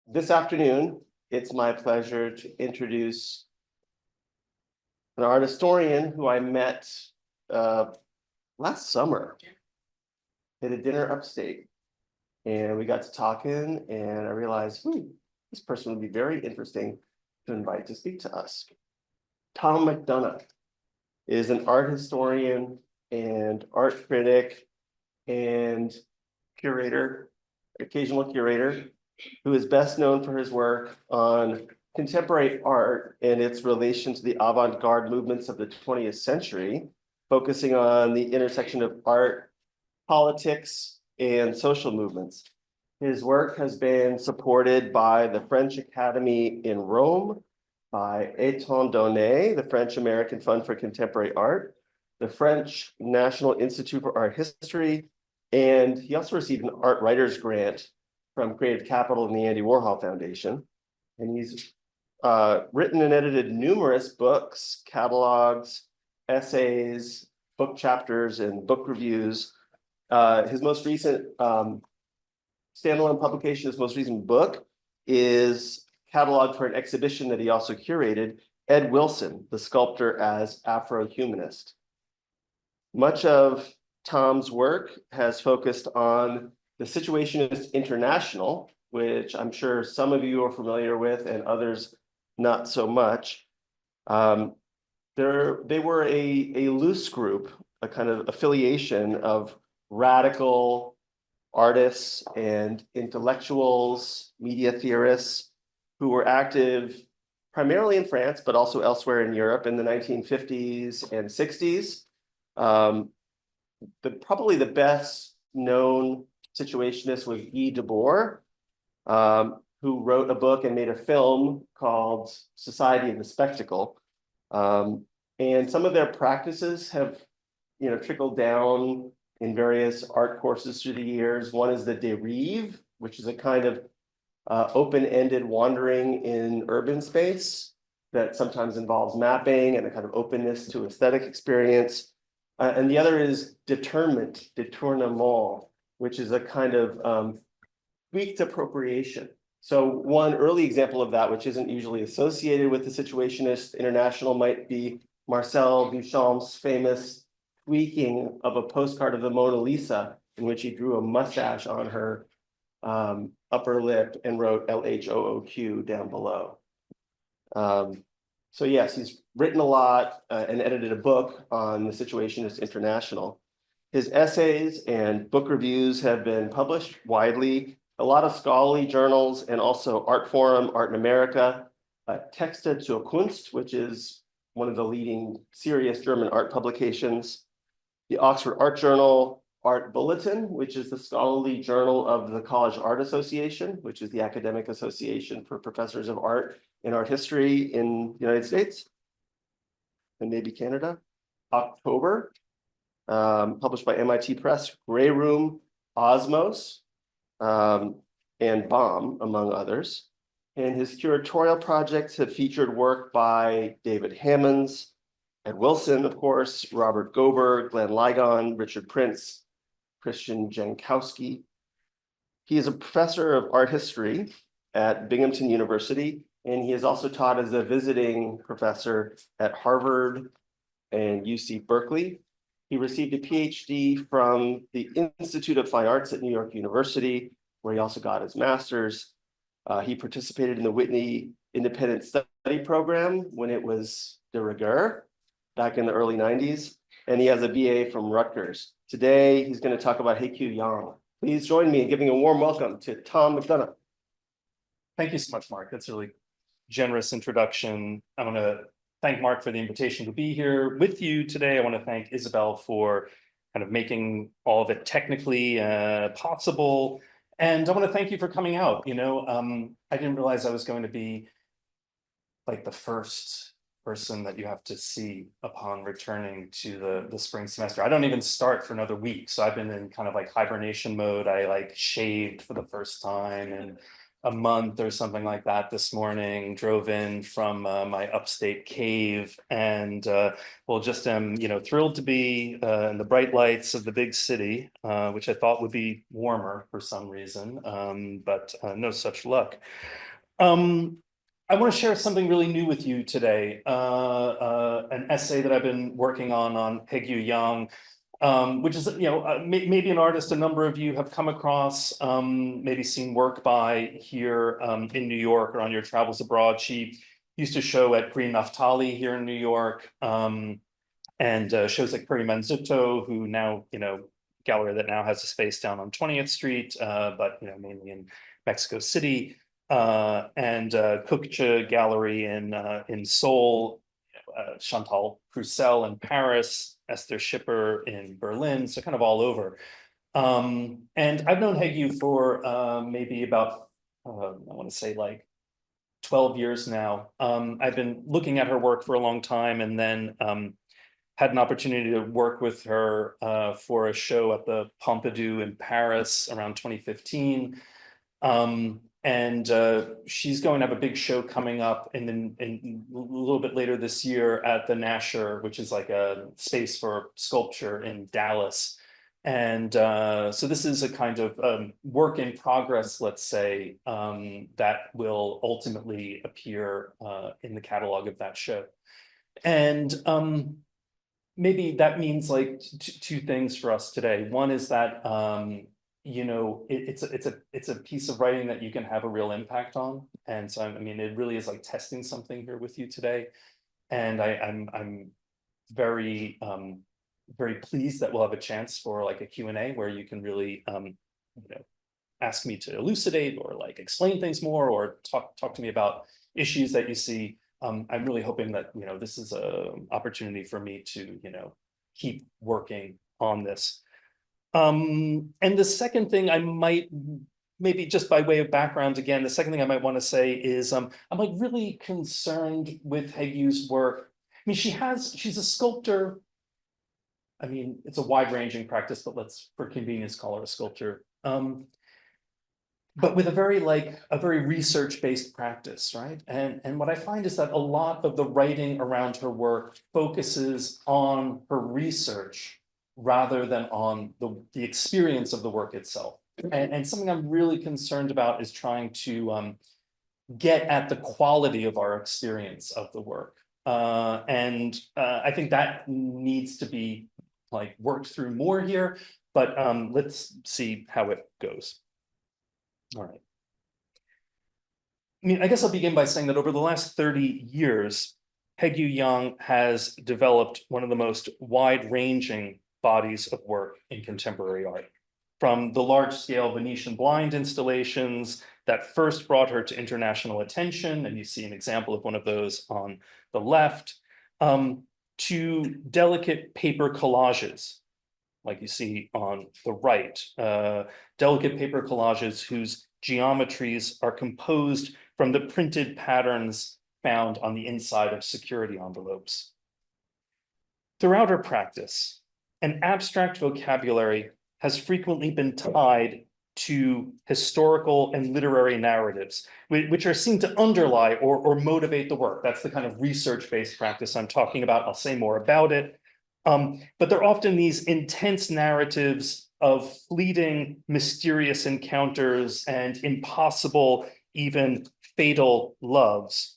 This afternoon, it's my pleasure to introduce an art historian who I met last summer at a dinner upstate. And we got to talking, and I realized, this person would be very interesting to invite to speak to us. Tom McDonough is an art historian and art critic and curator, occasional curator, who is best known for his work on contemporary art and its relation to the avant-garde movements of the 20th century, focusing on the intersection of art, politics, and social movements. His work has been supported by the French Academy in Rome, by Étant Donné, the French-American Fund for Contemporary Art, the French National Institute for Art History, and he also received an art writers grant from Creative Capital and the Andy Warhol Foundation. And he's written and edited numerous books, catalogs, essays, book chapters, and book reviews. His most recent standalone publication, his most recent book, is cataloged for an exhibition that he also curated, Ed Wilson, the Sculptor as Afro-Humanist. Much of Tom's work has focused on the Situationist International, which I'm sure some of you are familiar with and others not so much. They were a loose group, a kind of affiliation of radical artists and intellectuals, media theorists, who were active primarily in France, but also elsewhere in Europe in the 1950s and 60s. Probably the best known situationist was Guy Debord, who wrote a book and made a film called Society of the Spectacle. And some of their practices have, trickled down in various art courses through the years. One is the dérive, which is a kind of open-ended wandering in urban space that sometimes involves mapping and a kind of openness to aesthetic experience. And the other is détournement, détournement, which is a kind of tweaked appropriation. So one early example of that, which isn't usually associated with the Situationist International, might be Marcel Duchamp's famous tweaking of a postcard of the Mona Lisa, in which he drew a mustache on her upper lip and wrote LHOOQ down below. So yes, he's written a lot and edited a book on the Situationist International. His essays and book reviews have been published widely, a lot of scholarly journals, and also Artforum, Art in America, Texte zur Kunst, which is one of the leading serious German art publications, the Oxford Art Journal, Art Bulletin, which is the scholarly journal of the College Art Association, which is the academic association for professors of art and art history in the United States and maybe Canada. October, published by MIT Press, Grey Room, Osmos, and Bomb, among others. And his curatorial projects have featured work by David Hammons, Ed Wilson, of course, Robert Gober, Glenn Ligon, Richard Prince, Christian Jankowski. He is a professor of art history at Binghamton University, and he has also taught as a visiting professor at Harvard and UC Berkeley. He received a PhD from the Institute of Fine Arts at New York University, where he also got his master's. He participated in the Whitney Independent Study Program when it was de rigueur back in the early 90s, and he has a BA from Rutgers. Today, he's going to talk about Haekyu Yang. Please join me in giving a warm welcome to Tom McDonough. Thank you so much, Mark. That's a really generous introduction. I want to thank Mark for the invitation to be here with you today. I want to thank Isabel for kind of making all of it technically possible. And I want to thank you for coming out. I didn't realize I was going to be like the first person that you have to see upon returning to the spring semester. I don't even start for another week. So I've been in kind of like hibernation mode. I like shaved for the first time and a month or something like that this morning, drove in from my upstate cave, and well, just am, thrilled to be in the bright lights of the big city, which I thought would be warmer for some reason, but no such luck. Um, I want to share something really new with you today, an essay that I've been working on Haegyu Yang, which is, maybe an artist a number of you have come across, maybe seen work by here in New York or on your travels abroad. She used to show at Green Naftali here in New York, and shows like Puri Manzuto, who now, gallery that now has a space down on 20th Street, but, mainly in Mexico City, and Kukcha Gallery in Seoul, Chantal Proussel in Paris, Esther Schipper in Berlin, so kind of all over. And I've known Haegyu for maybe about, I want to say like 12 years now. I've been looking at her work for a long time, and then had an opportunity to work with her for a show at the Pompidou in Paris around 2015. And she's going to have a big show coming up in a little bit later this year at the Nasher, which is like a space for sculpture in Dallas. And so this is a kind of work in progress, let's say, that will ultimately appear in the catalog of that show. And maybe that means like two things for us today. One is that it's a piece of writing that you can have a real impact on, and so I mean it really is like testing something here with you today, and I'm very very pleased that we'll have a chance for like a Q&A where you can really ask me to elucidate or like explain things more, or talk to me about issues that you see. I'm really hoping that this is a opportunity for me to keep working on this. And the second thing I might, maybe just by way of background again, the second thing I might want to say is I'm like really concerned with Haegyu's work. I mean, she's a sculptor. I mean, it's a wide-ranging practice, but let's for convenience call her a sculptor. But with a very research-based practice, right? And what I find is that a lot of the writing around her work focuses on her research rather than on the experience of the work itself. And something I'm really concerned about is trying to get at the quality of our experience of the work. And I think that needs to be like worked through more here, but let's see how it goes. All right. I mean, I guess I'll begin by saying that over the last 30 years, Haegyu Yang has developed one of the most wide-ranging bodies of work in contemporary art. From the large-scale Venetian blind installations that first brought her to international attention, and you see an example of one of those on the left, to delicate paper collages, like you see on the right, delicate paper collages whose geometries are composed from the printed patterns found on the inside of security envelopes. Throughout her practice, an abstract vocabulary has frequently been tied to historical and literary narratives, which are seen to underlie or motivate the work. That's the kind of research-based practice I'm talking about. I'll say more about it. But they're often these intense narratives of fleeting, mysterious encounters and impossible, even fatal loves,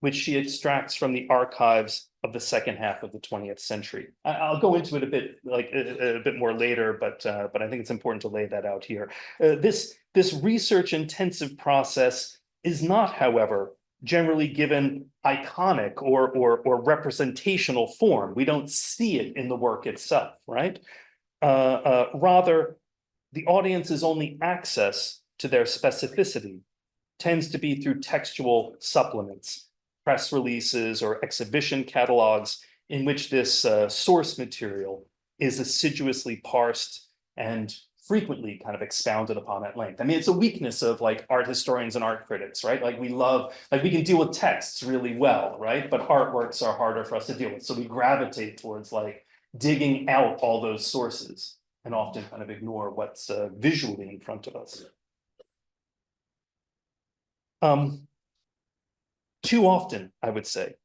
which she extracts from the archives of the second half of the 20th century. I'll go into it a bit more later, but I think it's important to lay that out here. This research-intensive process is not, however, generally given iconic or representational form. We don't see it in the work itself, right? Rather, the audience's only access to their specificity tends to be through textual supplements, press releases, or exhibition catalogs in which this source material is assiduously parsed and frequently kind of expounded upon at length. I mean, it's a weakness of like art historians and art critics, right? Like we can deal with texts really well, right? But artworks are harder for us to deal with. So we gravitate towards like digging out all those sources and often kind of ignore what's visually in front of us. Too often, I would say,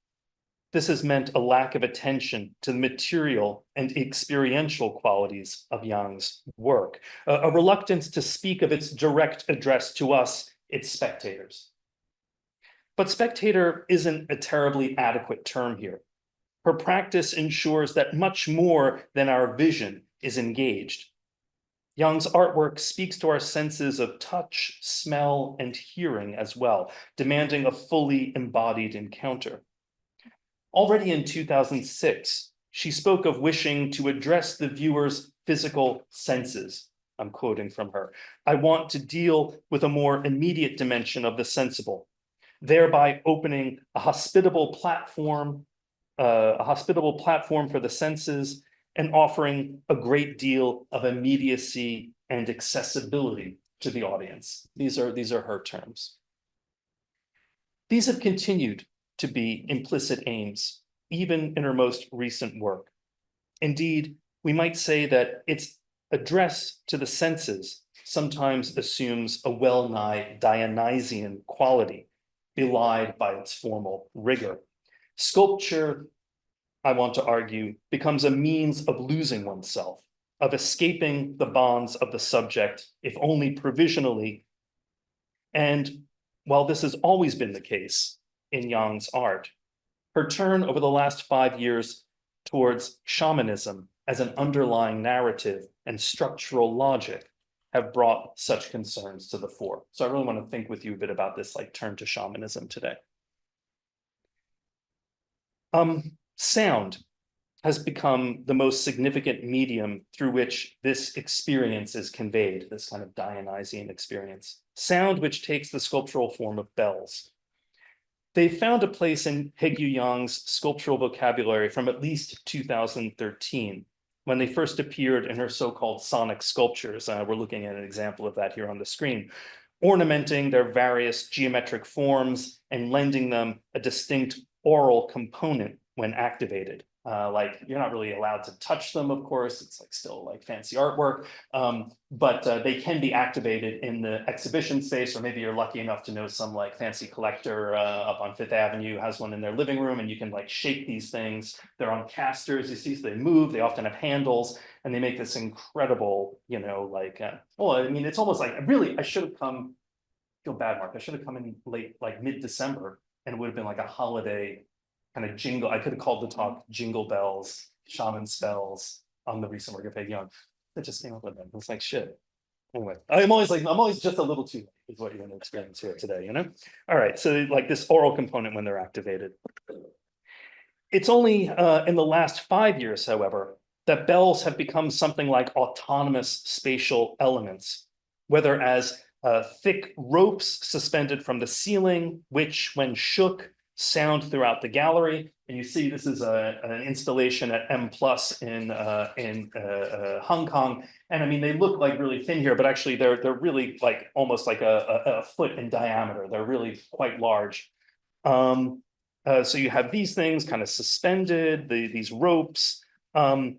this has meant a lack of attention to the material and experiential qualities of Young's work, a reluctance to speak of its direct address to us, its spectators. But spectator isn't a terribly adequate term here. Her practice ensures that much more than our vision is engaged. Young's artwork speaks to our senses of touch, smell, and hearing as well, demanding a fully embodied encounter. Already in 2006, she spoke of wishing to address the viewer's physical senses. I'm quoting from her. I want to deal with a more immediate dimension of the sensible, thereby opening a hospitable platform for the senses and offering a great deal of immediacy and accessibility to the audience. These are her terms. These have continued to be implicit aims, even in her most recent work. Indeed, we might say that its address to the senses sometimes assumes a well-nigh Dionysian quality, belied by its formal rigor. Sculpture, I want to argue, becomes a means of losing oneself, of escaping the bonds of the subject, if only provisionally. And while this has always been the case in Young's art, her turn over the last 5 years towards shamanism as an underlying narrative and structural logic have brought such concerns to the fore. So I really want to think with you a bit about this turn to shamanism today. Sound has become the most significant medium through which this experience is conveyed, this kind of Dionysian experience. Sound which takes the sculptural form of bells. They found a place in Haegyu Young's sculptural vocabulary from at least 2013, when they first appeared in her so-called sonic sculptures. We're looking at an example of that here on the screen, ornamenting their various geometric forms and lending them a distinct aural component when activated. You're not really allowed to touch them, of course. It's still fancy artwork, but they can be activated in the exhibition space, or maybe you're lucky enough to know some fancy collector up on Fifth Avenue has one in their living room, and you can shake these things. They're on casters, you see, so they move, they often have handles, and they make this incredible, it's almost really, I should have come, feel bad, Mark, I should have come in late, mid-December, and it would have been a holiday kind of jingle. I could have called the talk Jingle Bells, Shaman Spells on the recent work of Haegyu Young. That just came up with them. It's shit. Anyway, I'm always just a little too late is what you're going to experience here today, All right, so this oral component when they're activated. It's only in the last 5 years, however, that bells have become something like autonomous spatial elements, whether as thick ropes suspended from the ceiling, which when shook, sound throughout the gallery. And you see this is an installation at M+ in Hong Kong. And I mean, they look really thin here, but actually they're really almost a foot in diameter. They're really quite large. So you have these things kind of suspended, these ropes, or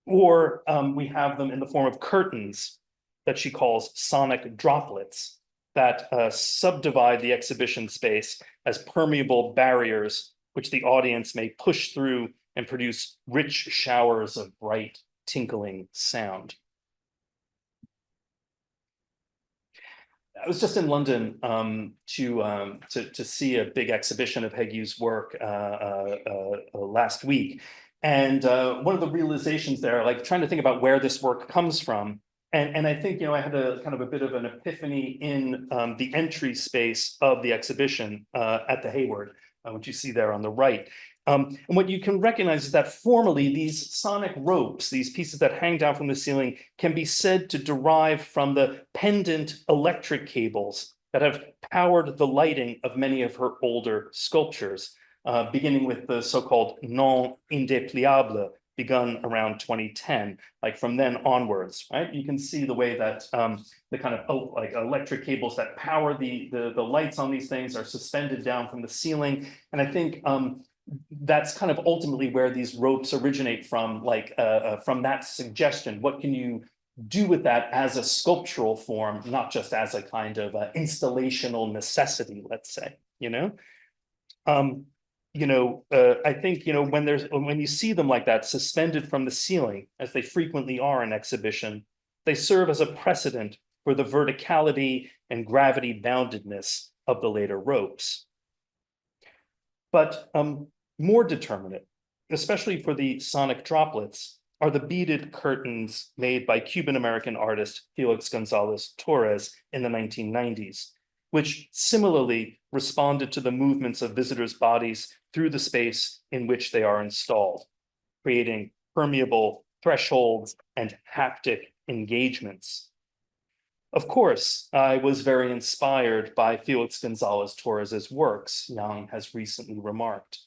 we have them in the form of curtains that she calls sonic droplets, that subdivide the exhibition space as permeable barriers, which the audience may push through and produce rich showers of bright, tinkling sound. I was just in London to see a big exhibition of Haegyu's work last week. And one of the realizations there, trying to think about where this work comes from, and I think, I had a kind of a bit of an epiphany in the entry space of the exhibition at the Hayward, which you see there on the right. And what you can recognize is that formally these sonic ropes, these pieces that hang down from the ceiling, can be said to derive from the pendant electric cables that have powered the lighting of many of her older sculptures, beginning with the so-called non indépliable, begun around 2010, from then onwards, right? You can see the way that the kind of electric cables that power the lights on these things are suspended down from the ceiling. And I think that's kind of ultimately where these ropes originate from, from that suggestion. What can you do with that as a sculptural form, not just as a kind of installational necessity, let's say, you know? I think, when you see them like that, suspended from the ceiling, as they frequently are in exhibition, they serve as a precedent for the verticality and gravity boundedness of the later ropes. But more determinate, especially for the sonic droplets, are the beaded curtains made by Cuban-American artist Felix Gonzalez Torres in the 1990s, which similarly responded to the movements of visitors' bodies through the space in which they are installed, creating permeable thresholds and haptic engagements. Of course, I was very inspired by Felix Gonzalez Torres's works, Yang has recently remarked.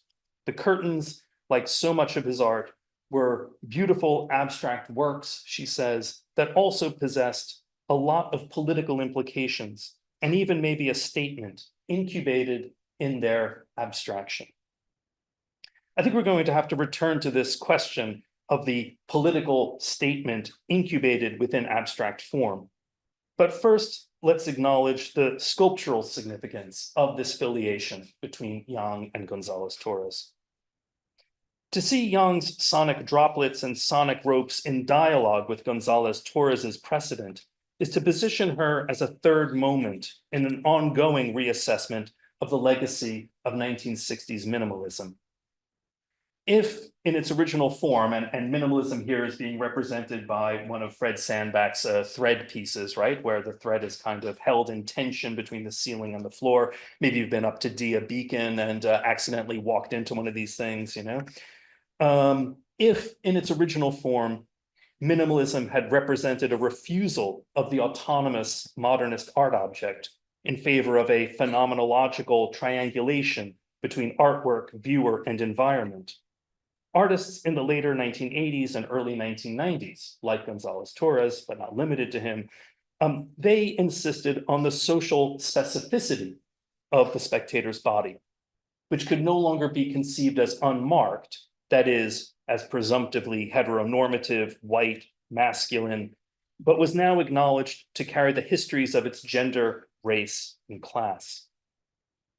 The curtains, like so much of his art, were beautiful abstract works, she says, that also possessed a lot of political implications and even maybe a statement incubated in their abstraction. I think we're going to have to return to this question of the political statement incubated within abstract form. But first, let's acknowledge the sculptural significance of this filiation between Yang and Gonzalez Torres. To see Yang's sonic droplets and sonic ropes in dialogue with Gonzalez Torres's precedent is to position her as a third moment in an ongoing reassessment of the legacy of 1960s minimalism. If in its original form, and minimalism here is being represented by one of Fred Sandback's thread pieces, right? Where the thread is kind of held in tension between the ceiling and the floor. Maybe you've been up to Dia Beacon and accidentally walked into one of these things, If in its original form, minimalism had represented a refusal of the autonomous modernist art object in favor of a phenomenological triangulation between artwork, viewer, and environment, artists in the later 1980s and early 1990s, like Gonzalez Torres, but not limited to him, they insisted on the social specificity of the spectator's body, which could no longer be conceived as unmarked, that is, as presumptively heteronormative, white, masculine, but was now acknowledged to carry the histories of its gender, race, and class.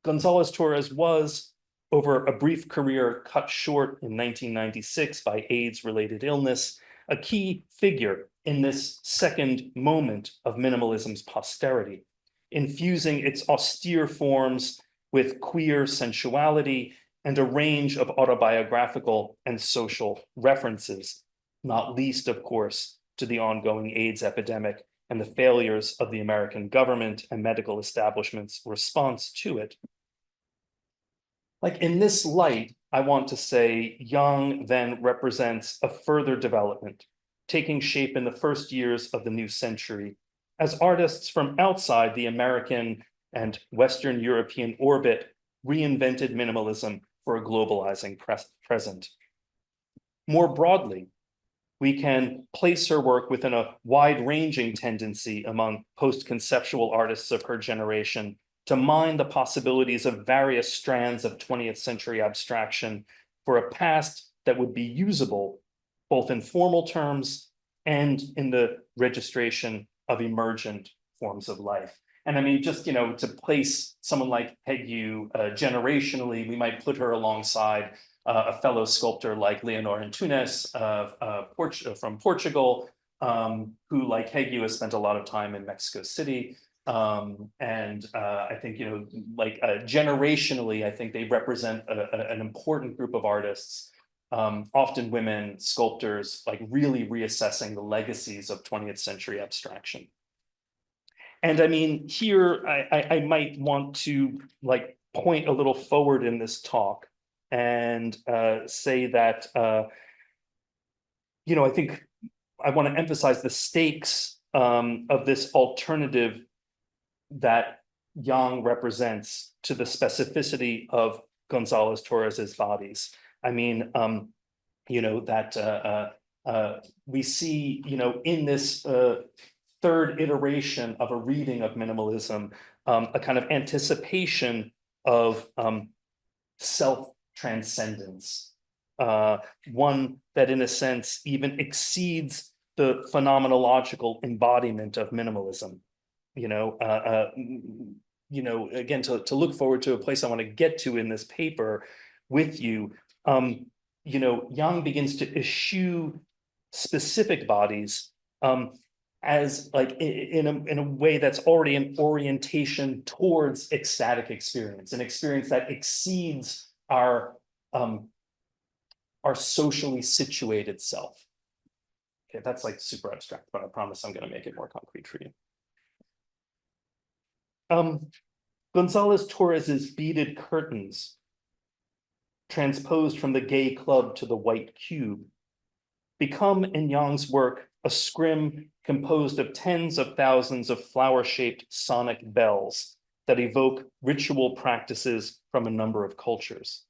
Gonzalez Torres was, over a brief career cut short in 1996 by AIDS-related illness, a key figure in this second moment of minimalism's posterity, infusing its austere forms with queer sensuality and a range of autobiographical and social references, not least, of course, to the ongoing AIDS epidemic and the failures of the American government and medical establishment's response to it. Like in this light, I want to say Yang then represents a further development, taking shape in the first years of the new century, as artists from outside the American and Western European orbit reinvented minimalism for a globalizing present. More broadly, we can place her work within a wide-ranging tendency among post-conceptual artists of her generation to mine the possibilities of various strands of 20th century abstraction for a past that would be usable both in formal terms and in the registration of emergent forms of life. And I mean, just, to place someone like Pegu generationally, we might put her alongside a fellow sculptor like Leonor Antunes from Portugal, who, like Pegu, has spent a lot of time in Mexico City. I think, generationally, I think they represent an important group of artists, often women sculptors, like really reassessing the legacies of 20th century abstraction. And I mean, here, I might want to point a little forward in this talk and say that, I think I want to emphasize the stakes of this alternative that Yang represents to the specificity of Gonzalez Torres's bodies. I mean, we see, in this third iteration of a reading of minimalism, a kind of anticipation of self-transcendence, one that in a sense even exceeds the phenomenological embodiment of minimalism. You know, again, to look forward to a place I want to get to in this paper with you. Yang begins to eschew specific bodies as like in a way that's already an orientation towards ecstatic experience, an experience that exceeds our socially situated self. Okay, that's like super abstract, but I promise I'm going to make it more concrete for you. González Torres's beaded curtains, transposed from the gay club to the white cube, become in Yang's work a scrim composed of tens of thousands of flower-shaped sonic bells that evoke ritual practices from a number of cultures.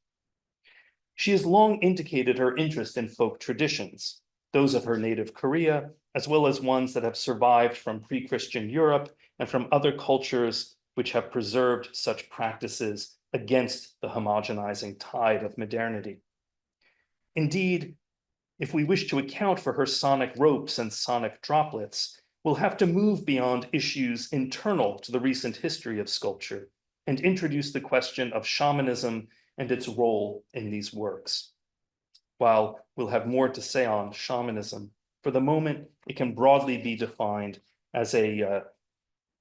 She has long indicated her interest in folk traditions, those of her native Korea, as well as ones that have survived from pre-Christian Europe and from other cultures which have preserved such practices against the homogenizing tide of modernity. Indeed, if we wish to account for her sonic ropes and sonic droplets, we'll have to move beyond issues internal to the recent history of sculpture and introduce the question of shamanism and its role in these works. While we'll have more to say on shamanism, for the moment, it can broadly be defined as a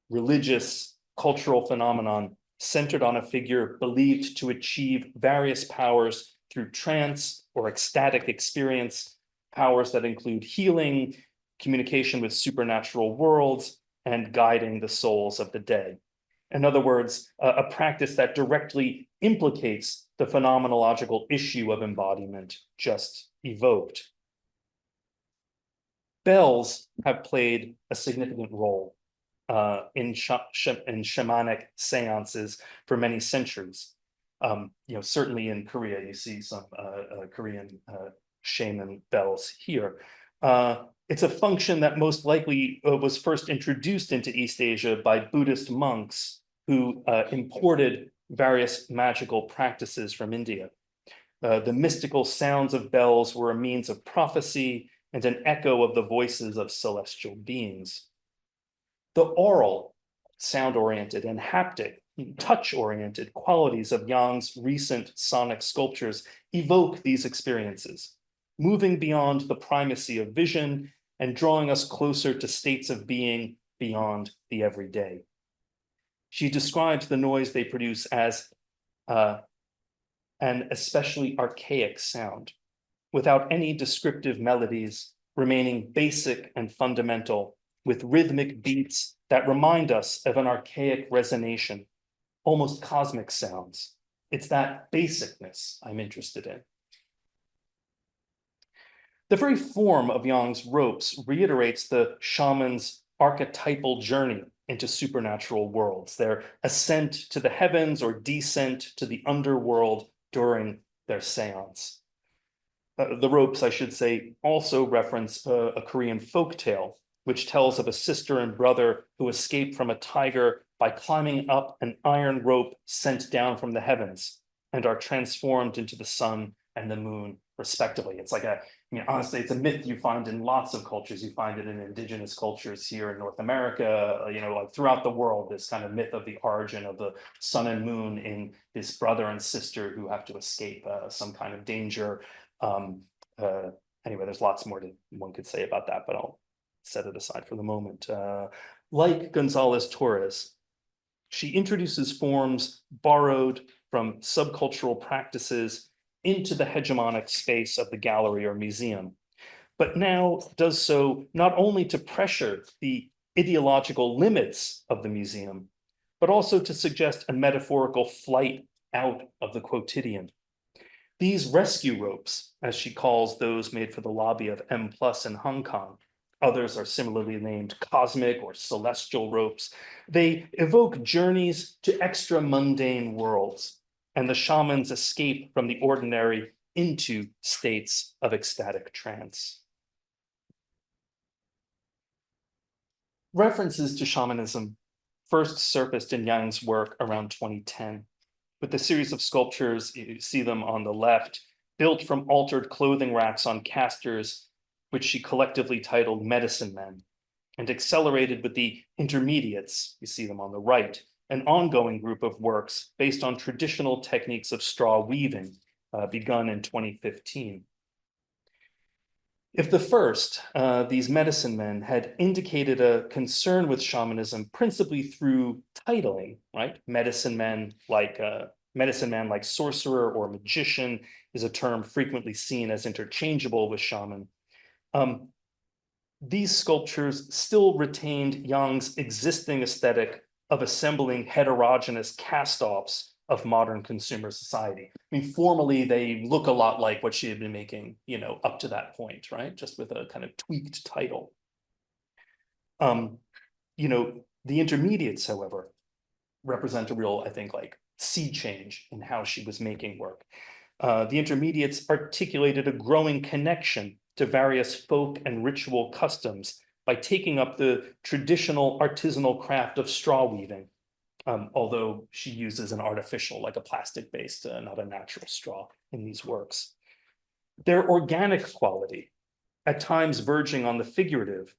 religious cultural phenomenon centered on a figure believed to achieve various powers through trance or ecstatic experience, powers that include healing, communication with supernatural worlds, and guiding the souls of the dead. In other words, a practice that directly implicates the phenomenological issue of embodiment just evoked. Bells have played a significant role in shamanic seances for many centuries. Certainly in Korea, you see some Korean shaman bells here. It's a function that most likely was first introduced into East Asia by Buddhist monks who imported various magical practices from India. The mystical sounds of bells were a means of prophecy and an echo of the voices of celestial beings. The oral, sound-oriented, and haptic, touch-oriented qualities of Yang's recent sonic sculptures evoke these experiences, moving beyond the primacy of vision and drawing us closer to states of being beyond the everyday. She describes the noise they produce as an especially archaic sound, without any descriptive melodies, remaining basic and fundamental, with rhythmic beats that remind us of an archaic resonation, almost cosmic sounds. It's that basicness I'm interested in. The very form of Yang's ropes reiterates the shaman's archetypal journey into supernatural worlds, their ascent to the heavens or descent to the underworld during their seance. The ropes, I should say, also reference a Korean folktale, which tells of a sister and brother who escaped from a tiger by climbing up an iron rope sent down from the heavens and are transformed into the sun and the moon, respectively. It's like honestly, it's a myth you find in lots of cultures. You find it in indigenous cultures here in North America, like throughout the world, this kind of myth of the origin of the sun and moon in this brother and sister who have to escape some kind of danger. Anyway, there's lots more one could say about that, but I'll set it aside for the moment. Like González Torres, she introduces forms borrowed from subcultural practices into the hegemonic space of the gallery or museum, but now does so not only to pressure the ideological limits of the museum, but also to suggest a metaphorical flight out of the quotidian. These rescue ropes, as she calls those made for the lobby of M+ in Hong Kong, others are similarly named cosmic or celestial ropes, they evoke journeys to extra mundane worlds and the shaman's escape from the ordinary into states of ecstatic trance. References to shamanism first surfaced in Yang's work around 2010. With the series of sculptures, you see them on the left, built from altered clothing racks on casters, which she collectively titled Medicine Men, and accelerated with the Intermediates, you see them on the right, an ongoing group of works based on traditional techniques of straw weaving, begun in 2015. If the first, these medicine men, had indicated a concern with shamanism principally through titling, right? Medicine man like sorcerer or magician is a term frequently seen as interchangeable with shaman. These sculptures still retained Yang's existing aesthetic of assembling heterogeneous cast-offs of modern consumer society. I mean, formally, they look a lot like what she had been making, up to that point, right? Just with a kind of tweaked title. The Intermediates, however, represent a real, I think, like sea change in how she was making work. The Intermediates articulated a growing connection to various folk and ritual customs by taking up the traditional artisanal craft of straw weaving, although she uses an artificial, like a plastic-based, not a natural straw in these works. Their organic quality, at times verging on the figurative,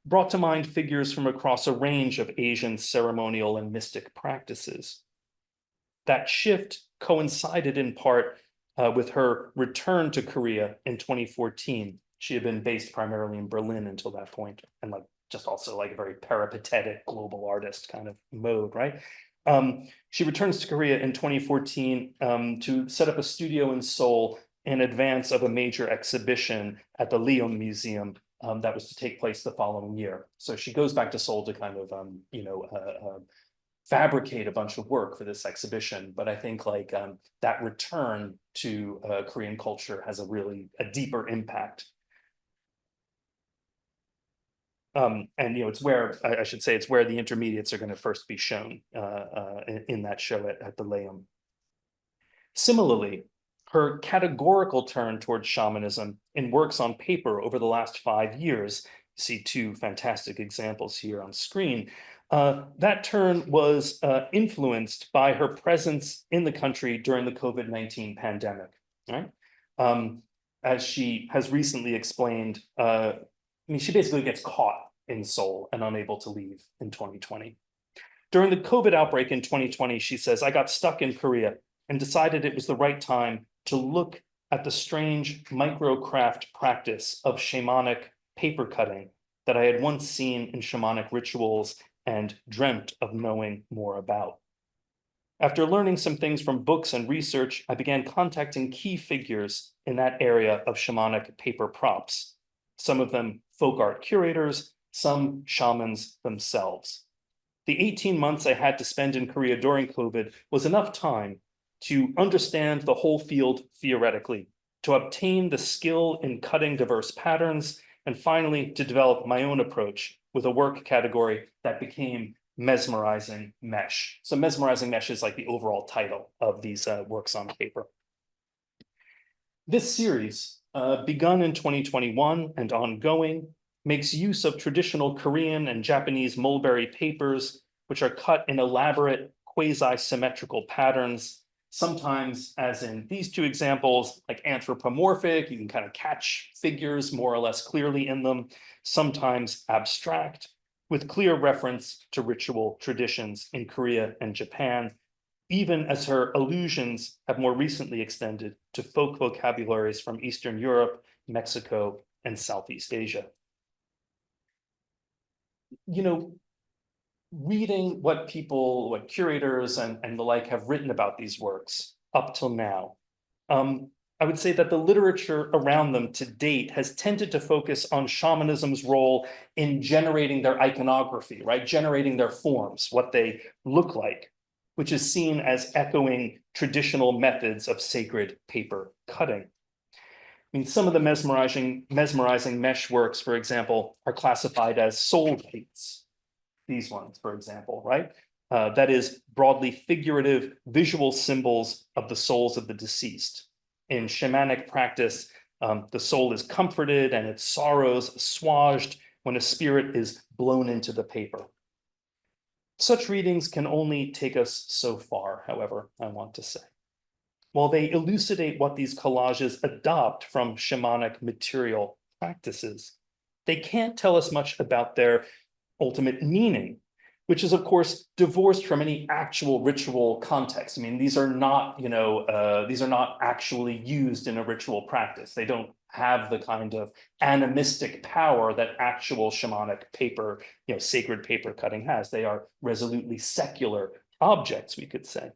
brought to mind figures from across a range of Asian ceremonial and mystic practices. That shift coincided in part with her return to Korea in 2014. She had been based primarily in Berlin until that point, and just also like a very peripatetic global artist kind of mode, right? She returns to Korea in 2014 to set up a studio in Seoul in advance of a major exhibition at the Leum Museum that was to take place the following year. So she goes back to Seoul to kind of, fabricate a bunch of work for this exhibition. But I think that return to Korean culture has a deeper impact. And it's where I should say it's where the Intermediates are going to first be shown in that show at the Leum. Similarly, her categorical turn towards shamanism in works on paper over the last 5 years, you see two fantastic examples here on screen. That turn was influenced by her presence in the country during the COVID-19 pandemic, right? As she has recently explained, she basically gets caught in Seoul and unable to leave in 2020. During the COVID outbreak in 2020, she says, I got stuck in Korea and decided it was the right time to look at the strange microcraft practice of shamanic paper cutting that I had once seen in shamanic rituals and dreamt of knowing more about. After learning some things from books and research, I began contacting key figures in that area of shamanic paper props, some of them folk art curators, some shamans themselves. The 18 months I had to spend in Korea during COVID was enough time to understand the whole field theoretically, to obtain the skill in cutting diverse patterns, and finally to develop my own approach with a work category that became mesmerizing mesh. So mesmerizing mesh is like the overall title of these works on paper. This series, begun in 2021 and ongoing, makes use of traditional Korean and Japanese mulberry papers, which are cut in elaborate quasi-symmetrical patterns, sometimes, as in these two examples, like anthropomorphic, you can kind of catch figures more or less clearly in them, sometimes abstract, with clear reference to ritual traditions in Korea and Japan, even as her allusions have more recently extended to folk vocabularies from Eastern Europe, Mexico, and Southeast Asia. Reading what curators and the like have written about these works up till now, I would say that the literature around them to date has tended to focus on shamanism's role in generating their iconography, right? Generating their forms, what they look like, which is seen as echoing traditional methods of sacred paper cutting. I mean, some of the mesmerizing mesh works, for example, are classified as soul paints. These ones, for example, right? That is broadly figurative visual symbols of the souls of the deceased. In shamanic practice, the soul is comforted and its sorrows assuaged when a spirit is blown into the paper. Such readings can only take us so far, however, I want to say. While they elucidate what these collages adopt from shamanic material, practices, they can't tell us much about their ultimate meaning, which is, of course, divorced from any actual ritual context. I mean, these are not, these are not actually used in a ritual practice. They don't have the kind of animistic power that actual shamanic paper, sacred paper cutting has. They are resolutely secular objects, we could say.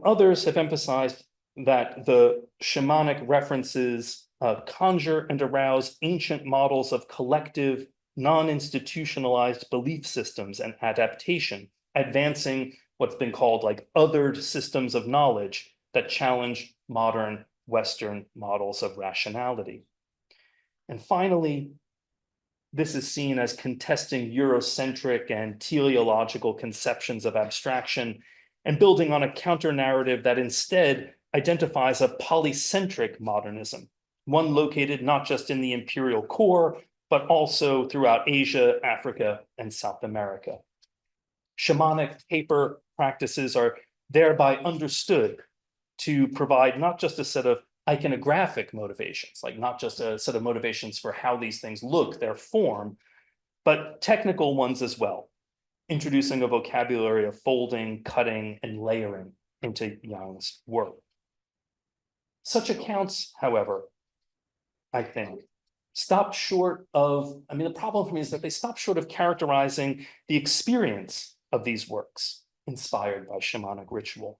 Others have emphasized that the shamanic references conjure and arouse ancient models of collective, non-institutionalized belief systems and adaptation, advancing what's been called like othered systems of knowledge that challenge modern Western models of rationality. And finally, this is seen as contesting Eurocentric and teleological conceptions of abstraction and building on a counter-narrative that instead identifies a polycentric modernism, one located not just in the imperial core, but also throughout Asia, Africa, and South America. Shamanic paper practices are thereby understood to provide not just a set of iconographic motivations, like not just a set of motivations for how these things look, their form, but technical ones as well, introducing a vocabulary of folding, cutting, and layering into Yang's work. Such accounts, however, I think, stop short of, the problem for me is that they stop short of characterizing the experience of these works inspired by shamanic ritual.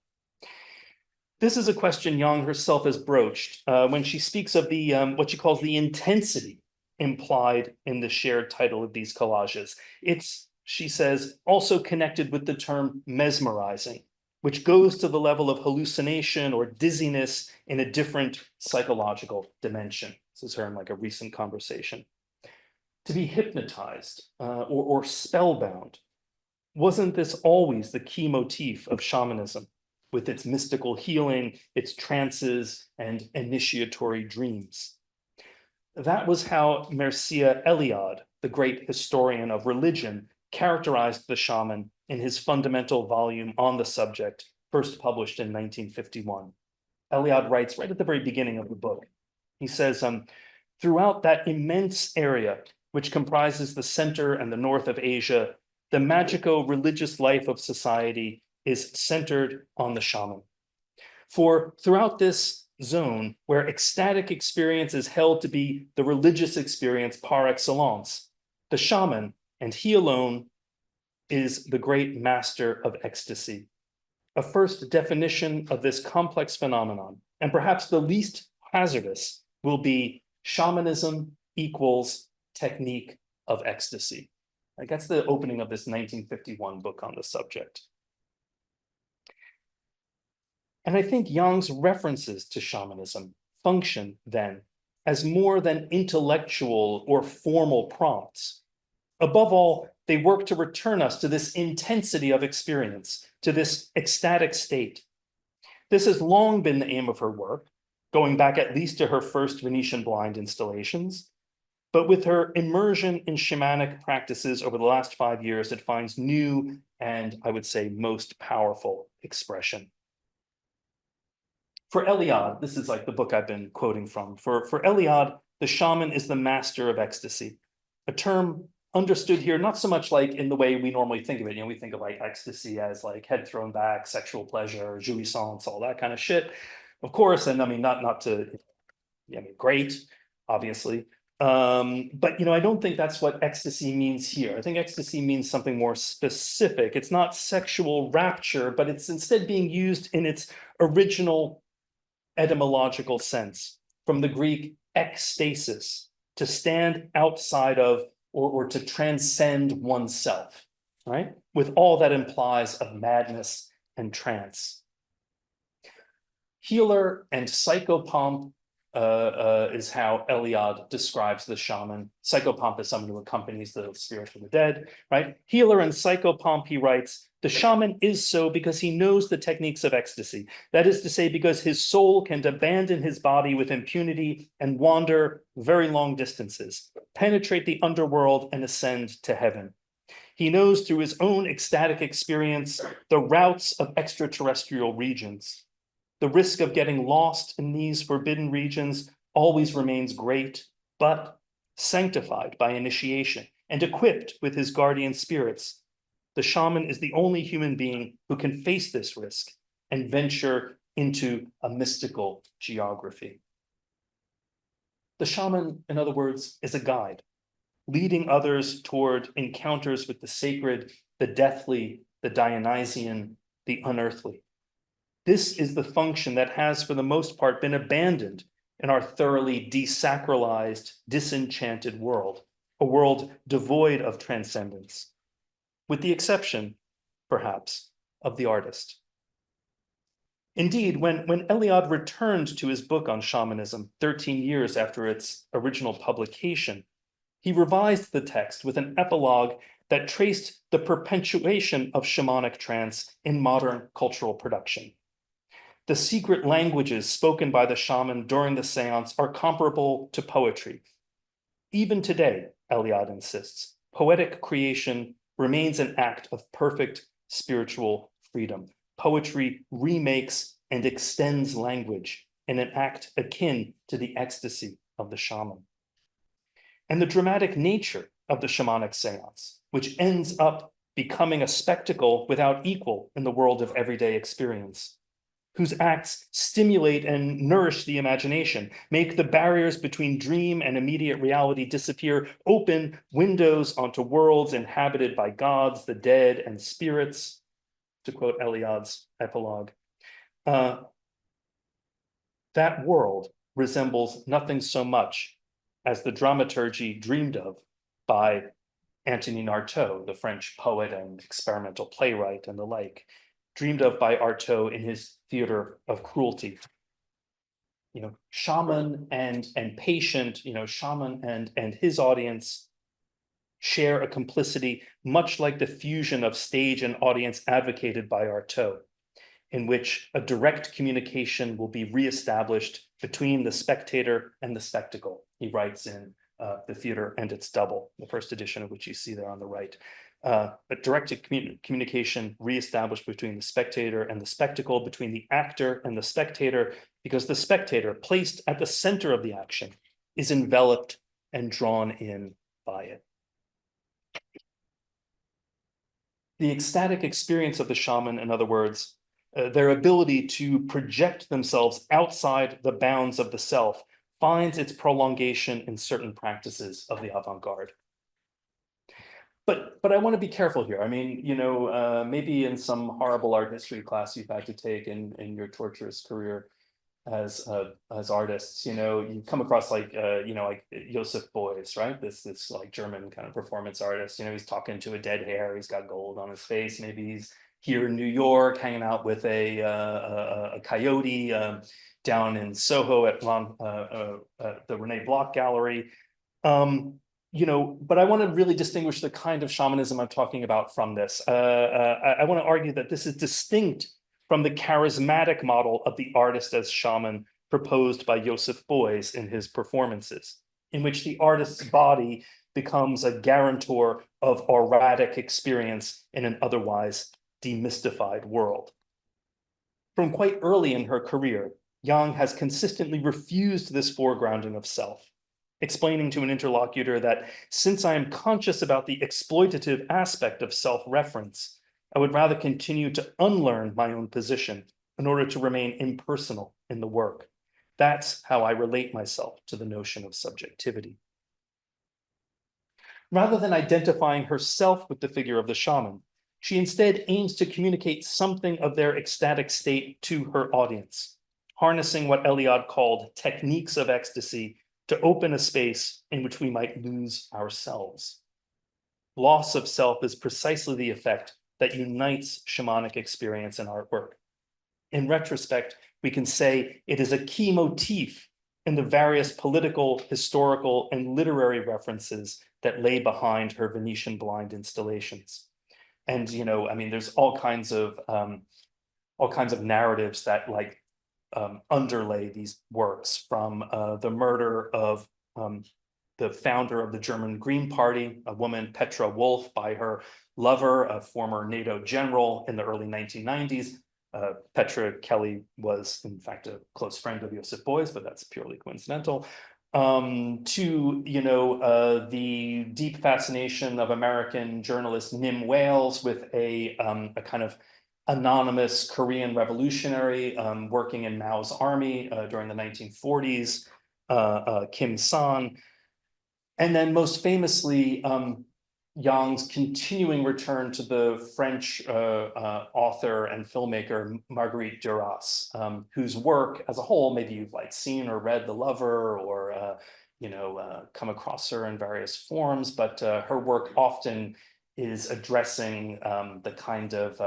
This is a question Yang herself has broached when she speaks of the what she calls the intensity implied in the shared title of these collages. It's, she says, also connected with the term mesmerizing, which goes to the level of hallucination or dizziness in a different psychological dimension. This is her in like a recent conversation. To be hypnotized or spellbound, wasn't this always the key motif of shamanism, with its mystical healing, its trances, and initiatory dreams? That was how Mircea Eliade, the great historian of religion, characterized the shaman in his fundamental volume on the subject, first published in 1951. Eliade writes right at the very beginning of the book. He says, throughout that immense area, which comprises the center and the north of Asia, the magico-religious life of society is centered on the shaman. For throughout this zone, where ecstatic experience is held to be the religious experience par excellence, the shaman, and he alone, is the great master of ecstasy. A first definition of this complex phenomenon, and perhaps the least hazardous, will be shamanism equals technique of ecstasy. Like, that's the opening of this 1951 book on the subject. And I think Yang's references to shamanism function then as more than intellectual or formal prompts. Above all, they work to return us to this intensity of experience, to this ecstatic state. This has long been the aim of her work, going back at least to her first Venetian blind installations. But with her immersion in shamanic practices over the last 5 years, it finds new and, I would say, most powerful expression. For Eliade, this is like the book I've been quoting from. For Eliade, the shaman is the master of ecstasy, a term understood here not so much like in the way we normally think of it. We think of like ecstasy as like head thrown back, sexual pleasure, jouissance, all that kind of shit. Of course, and not to, great, obviously. But I don't think that's what ecstasy means here. I think ecstasy means something more specific. It's not sexual rapture, but it's instead being used in its original etymological sense, from the Greek ekstasis, to stand outside of or to transcend oneself, right? With all that implies of madness and trance. Healer and psychopomp is how Eliade describes the shaman. Psychopomp is someone who accompanies the spirit from the dead, right? Healer and psychopomp, he writes, the shaman is so because he knows the techniques of ecstasy. That is to say, because his soul can abandon his body with impunity and wander very long distances, penetrate the underworld and ascend to heaven. He knows through his own ecstatic experience the routes of extraterrestrial regions. The risk of getting lost in these forbidden regions always remains great, but sanctified by initiation and equipped with his guardian spirits. The shaman is the only human being who can face this risk and venture into a mystical geography. The shaman, in other words, is a guide, leading others toward encounters with the sacred, the deathly, the Dionysian, the unearthly. This is the function that has, for the most part, been abandoned in our thoroughly desacralized, disenchanted world, a world devoid of transcendence, with the exception, perhaps, of the artist. Indeed, when Eliade returned to his book on shamanism 13 years after its original publication, he revised the text with an epilogue that traced the perpetuation of shamanic trance in modern cultural production. The secret languages spoken by the shaman during the seance are comparable to poetry. Even today, Eliade insists, poetic creation remains an act of perfect spiritual freedom. Poetry remakes and extends language in an act akin to the ecstasy of the shaman. And the dramatic nature of the shamanic seance, which ends up becoming a spectacle without equal in the world of everyday experience, whose acts stimulate and nourish the imagination, make the barriers between dream and immediate reality disappear, open windows onto worlds inhabited by gods, the dead, and spirits, to quote Eliade's epilogue. That world resembles nothing so much as the dramaturgy dreamed of by Antonin Artaud, the French poet and experimental playwright and the like, dreamed of by Artaud in his Theater of Cruelty. Shaman and patient, shaman and his audience share a complicity much like the fusion of stage and audience advocated by Artaud, in which a direct communication will be reestablished between the spectator and the spectacle. He writes in The Theater and Its Double, the first edition of which you see there on the right. A direct communication reestablished between the spectator and the spectacle, between the actor and the spectator, because the spectator, placed at the center of the action, is enveloped and drawn in by it. The ecstatic experience of the shaman, in other words, their ability to project themselves outside the bounds of the self, finds its prolongation in certain practices of the avant-garde. But I want to be careful here. I mean, maybe in some horrible art history class you've had to take in your torturous career as artists, you come across like Joseph Beuys, right? This like German kind of performance artist. He's talking to a dead hare. He's got gold on his face. Maybe he's here in New York, hanging out with a coyote down in Soho at the Rene Bloch Gallery. But I want to really distinguish the kind of shamanism I'm talking about from this. I want to argue that this is distinct from the charismatic model of the artist as shaman proposed by Joseph Beuys in his performances, in which the artist's body becomes a guarantor of auratic experience in an otherwise demystified world. From quite early in her career, Yang has consistently refused this foregrounding of self, explaining to an interlocutor that since I am conscious about the exploitative aspect of self-reference, I would rather continue to unlearn my own position in order to remain impersonal in the work. That's how I relate myself to the notion of subjectivity. Rather than identifying herself with the figure of the shaman, she instead aims to communicate something of their ecstatic state to her audience, harnessing what Eliade called techniques of ecstasy to open a space in which we might lose ourselves. Loss of self is precisely the effect that unites shamanic experience and artwork. In retrospect, we can say it is a key motif in the various political, historical, and literary references that lay behind her Venetian blind installations. And, there's all kinds of narratives that underlay these works, from the murder of the founder of the German Green Party, a woman, Petra Wolf, by her lover, a former NATO general in the early 1990s, Petra Kelly was, in fact, a close friend of Joseph Beuys, but that's purely coincidental. To, the deep fascination of American journalist Nim Wales with a kind of anonymous Korean revolutionary working in Mao's army during the 1940s, Kim San. And then most famously, Yang's continuing return to the French author and filmmaker Marguerite Duras, whose work as a whole, maybe you've like seen or read The Lover, or come across her in various forms, but her work often is addressing the kind of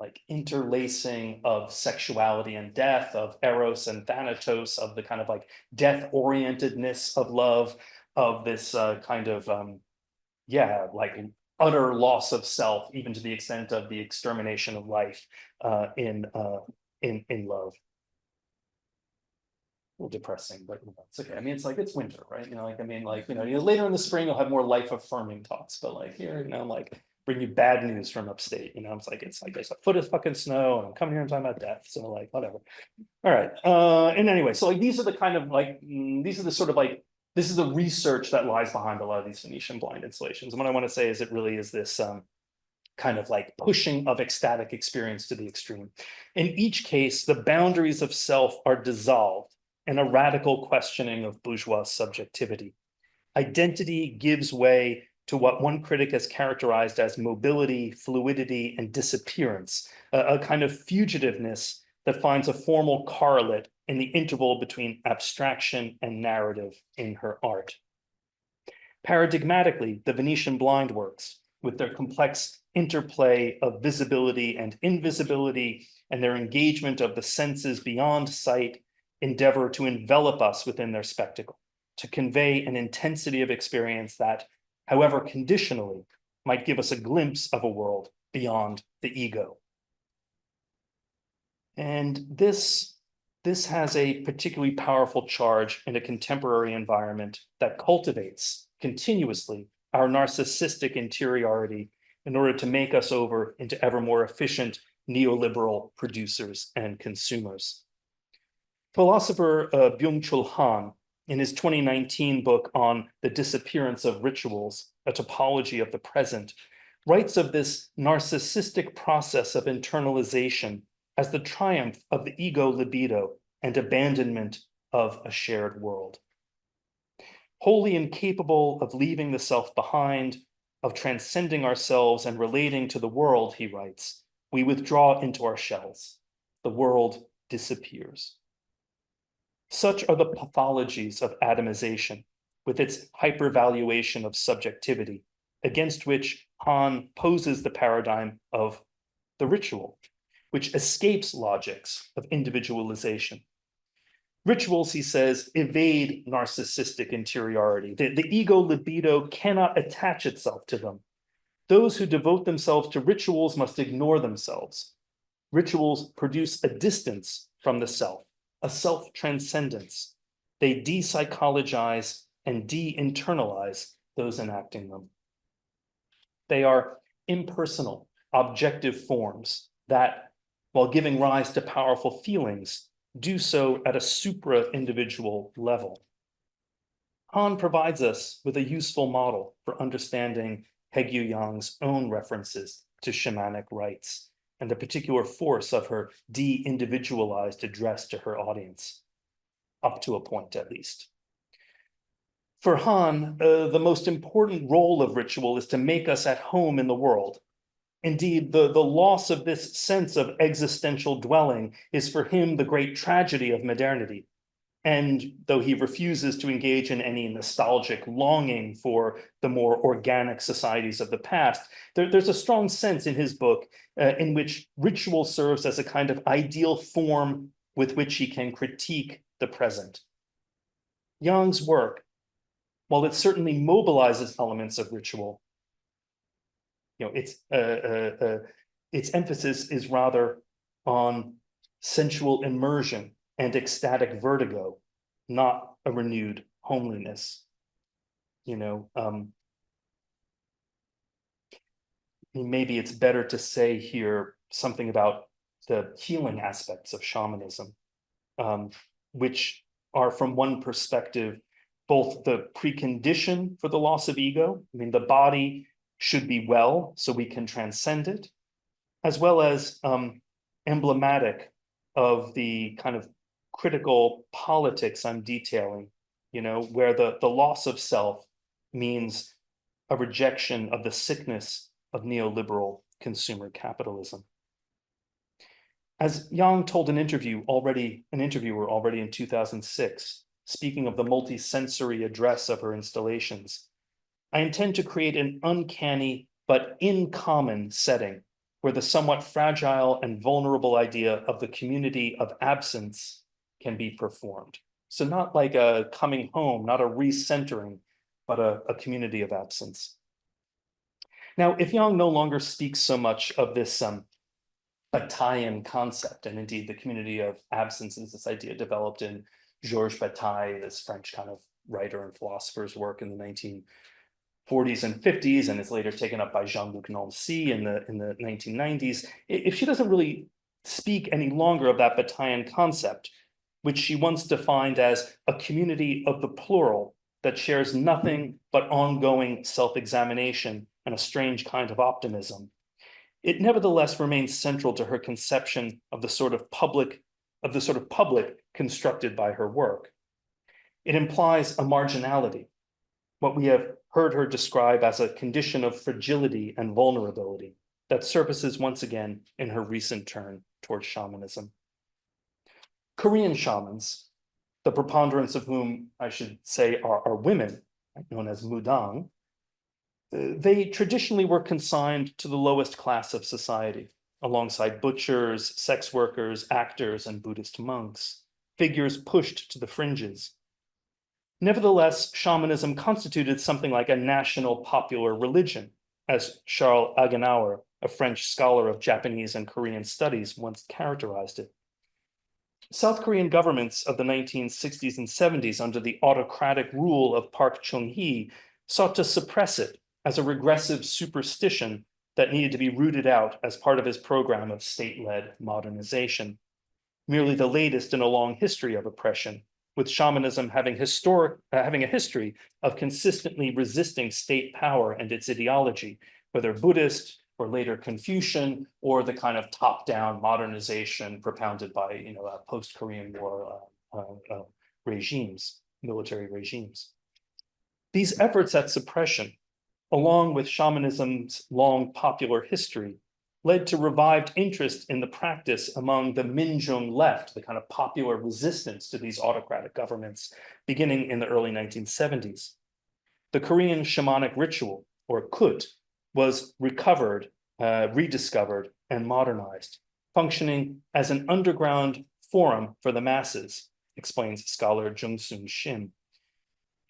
like interlacing of sexuality and death, of eros and thanatos, of the kind of like death-orientedness of love, of this kind of like utter loss of self, even to the extent of the extermination of life in love. A little depressing, but it's okay. I mean, it's like it's winter, right? Later in the spring you'll have more life-affirming talks, but like here, like bring you bad news from upstate. It's like there's a foot of fucking snow, and I'm coming here and talking about death. So like whatever. All right. And anyway, so like these are the kind of like these are the sort of like this is the research that lies behind a lot of these Venetian blind installations. And what I want to say is it really is this kind of like pushing of ecstatic experience to the extreme. In each case, the boundaries of self are dissolved in a radical questioning of bourgeois subjectivity. Identity gives way to what one critic has characterized as mobility, fluidity, and disappearance, a kind of fugitiveness that finds a formal correlate in the interval between abstraction and narrative in her art. Paradigmatically, the Venetian blind works, with their complex interplay of visibility and invisibility, and their engagement of the senses beyond sight, endeavor to envelop us within their spectacle, to convey an intensity of experience that, however conditionally, might give us a glimpse of a world beyond the ego. And this has a particularly powerful charge in a contemporary environment that cultivates continuously our narcissistic interiority in order to make us over into ever more efficient neoliberal producers and consumers. Philosopher Byung-Chul Han, in his 2019 book on the disappearance of rituals, a topology of the present, writes of this narcissistic process of internalization as the triumph of the ego libido and abandonment of a shared world. Wholly incapable of leaving the self behind, of transcending ourselves and relating to the world, he writes, we withdraw into our shells. The world disappears. Such are the pathologies of atomization, with its hypervaluation of subjectivity, against which Han poses the paradigm of the ritual, which escapes logics of individualization. Rituals, he says, evade narcissistic interiority. The ego libido cannot attach itself to them. Those who devote themselves to rituals must ignore themselves. Rituals produce a distance from the self, a self-transcendence. They de-psychologize and de-internalize those enacting them. They are impersonal, objective forms that, while giving rise to powerful feelings, do so at a supra-individual level. Han provides us with a useful model for understanding Haegyu Yang's own references to shamanic rites and the particular force of her de-individualized address to her audience, up to a point at least. For Han, the most important role of ritual is to make us at home in the world. Indeed, the loss of this sense of existential dwelling is for him the great tragedy of modernity. And though he refuses to engage in any nostalgic longing for the more organic societies of the past, there's a strong sense in his book in which ritual serves as a kind of ideal form with which he can critique the present. Yang's work, while it certainly mobilizes elements of ritual, its emphasis is rather on sensual immersion and ecstatic vertigo, not a renewed homeliness. Maybe it's better to say here something about the healing aspects of shamanism, which are, from one perspective, both the precondition for the loss of ego. I mean, the body should be well so we can transcend it, as well as emblematic of the kind of critical politics I'm detailing, where the loss of self means a rejection of the sickness of neoliberal consumer capitalism. As Yang told an interviewer already in 2006, speaking of the multi-sensory address of her installations, I intend to create an uncanny but in common setting where the somewhat fragile and vulnerable idea of the community of absence can be performed. So not like a coming home, not a recentering, but a community of absence. Now, if Yang no longer speaks so much of this Bataillean concept, and indeed the community of absence is this idea developed in Georges Bataille, this French kind of writer and philosopher's work in the 1940s and 50s, and is later taken up by Jean-Luc Nancy in the 1990s. If she doesn't really speak any longer of that Bataillean concept, which she once defined as a community of the plural that shares nothing but ongoing self-examination and a strange kind of optimism, it nevertheless remains central to her conception of the sort of public constructed by her work. It implies a marginality, what we have heard her describe as a condition of fragility and vulnerability that surfaces once again in her recent turn towards shamanism. Korean shamans, the preponderance of whom I should say are women, known as mudang, they traditionally were consigned to the lowest class of society, alongside butchers, sex workers, actors, and Buddhist monks, figures pushed to the fringes. Nevertheless, shamanism constituted something like a national popular religion, as Charles Agenauer, a French scholar of Japanese and Korean studies, once characterized it. South Korean governments of the 1960s and 70s, under the autocratic rule of Park Chung-hee, sought to suppress it as a regressive superstition that needed to be rooted out as part of his program of state-led modernization. Merely the latest in a long history of oppression, with shamanism having a history of consistently resisting state power and its ideology, whether Buddhist or later Confucian, or the kind of top-down modernization propounded by post-Korean War regimes, military regimes. These efforts at suppression, along with shamanism's long popular history, led to revived interest in the practice among the Minjung left, the kind of popular resistance to these autocratic governments, beginning in the early 1970s. The Korean shamanic ritual, or kut, was recovered, rediscovered, and modernized, functioning as an underground forum for the masses, explains scholar Jung-Soon Shim.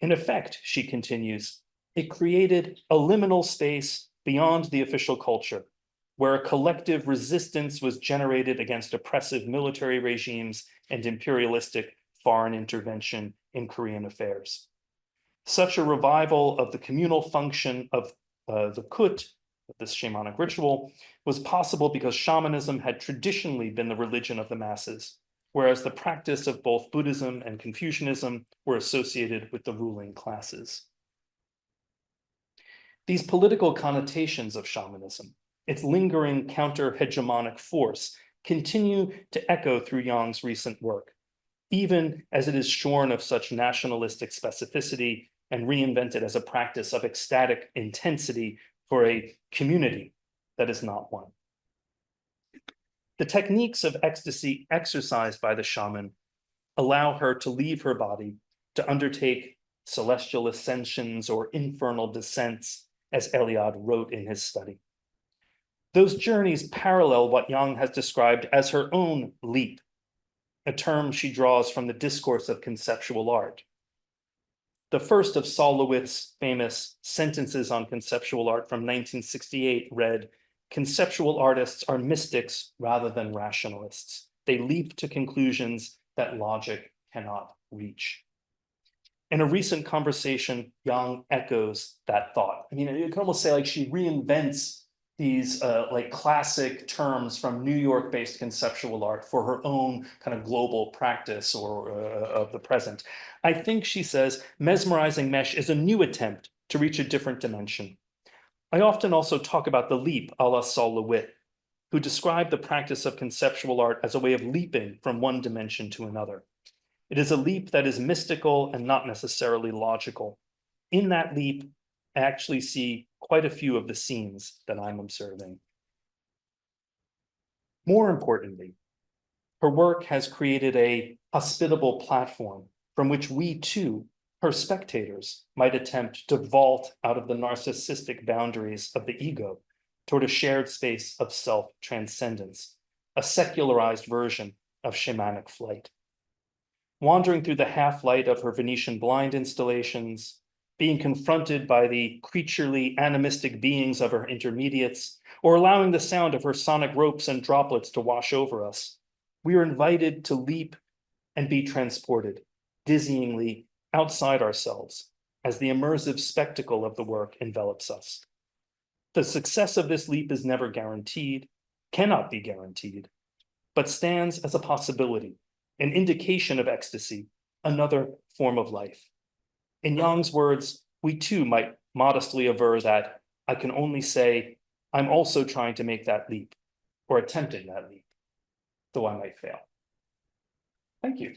In effect, she continues, it created a liminal space beyond the official culture, where a collective resistance was generated against oppressive military regimes and imperialistic foreign intervention in Korean affairs. Such a revival of the communal function of the kut, this shamanic ritual, was possible because shamanism had traditionally been the religion of the masses, whereas the practice of both Buddhism and Confucianism were associated with the ruling classes. These political connotations of shamanism, its lingering counter-hegemonic force, continue to echo through Yang's recent work, even as it is shorn of such nationalistic specificity and reinvented as a practice of ecstatic intensity for a community that is not one. The techniques of ecstasy exercised by the shaman allow her to leave her body to undertake celestial ascensions or infernal descents, as Eliade wrote in his study. Those journeys parallel what Yang has described as her own leap, a term she draws from the discourse of conceptual art. The first of Saul LeWitt's famous sentences on conceptual art from 1968 read, "Conceptual artists are mystics rather than rationalists. They leap to conclusions that logic cannot reach." In a recent conversation, Yang echoes that thought. I mean, you can almost say like she reinvents these like classic terms from New York-based conceptual art for her own kind of global practice or of the present. I think, she says, mesmerizing mesh is a new attempt to reach a different dimension. I often also talk about the leap a la Sol LeWitt, who described the practice of conceptual art as a way of leaping from one dimension to another. It is a leap that is mystical and not necessarily logical. In that leap, I actually see quite a few of the scenes that I'm observing. More importantly, her work has created a hospitable platform from which we too, her spectators, might attempt to vault out of the narcissistic boundaries of the ego toward a shared space of self-transcendence, a secularized version of shamanic flight. Wandering through the half-light of her Venetian blind installations, being confronted by the creaturely animistic beings of her intermediates, or allowing the sound of her sonic ropes and droplets to wash over us, we are invited to leap and be transported, dizzyingly outside ourselves, as the immersive spectacle of the work envelops us. The success of this leap is never guaranteed, cannot be guaranteed, but stands as a possibility, an indication of ecstasy, another form of life. In Jung's words, we too might modestly aver that I can only say, I'm also trying to make that leap, or attempting that leap, though I might fail. Thank you.